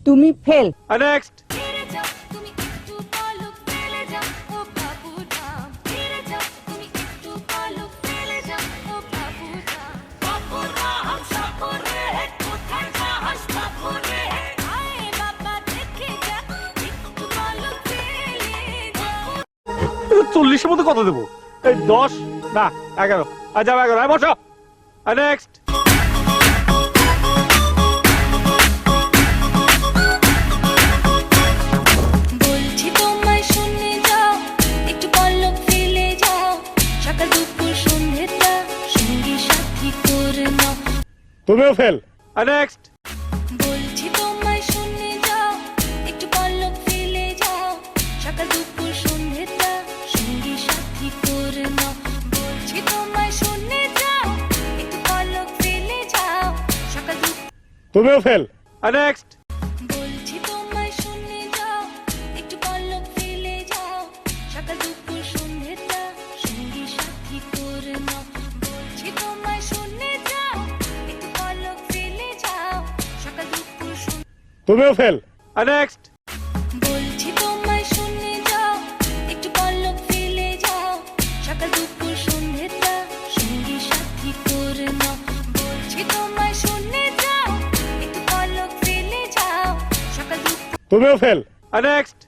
তুমি fail. Next. চল্লিশের মধ্যে কত দেবো? এই 10 না 11। আচ্ছা 11। বসো। নেক্সট। বলছি তোমায় শুনে যাও, একটু পলক ফেলে যাও, সকাল দুপুর সন্ধ্যেটা সঙ্গী সাথী করে নাও। তুমিও ফেল। নেক্সট। বলছি তোমায় শুনে যাও, একটু পলক ফেলে যাও, সকাল দুপুর সন্ধ্যেটা সঙ্গী সাথী করে নাও। বলছি তোমায় শুনে যাও, একটু পলক ফেলে যাও, সকাল দুপুর। তুমিও ফেল। নেক্সট। বলছি তোমায় শুনে যাও, একটু পলক ফেলে যাও, সকাল দুপুর সন্ধ্যেটা সঙ্গী সাথী করে নাও। বলছি তোমায় শুনে যাও, একটু পলক ফেলে যাও, সকাল দুপুর। তুমিও ফেল। নেক্সট। বলছি তোমায় শুনে যাও, একটু পলক ফেলে যাও, সকাল দুপুর সন্ধ্যেটা সঙ্গী সাথী করে নাও। বলছি তোমায় শুনে যাও, একটু পলক ফেলে যাও, সকাল দুপুর। তুমিও ফেল। নেক্সট।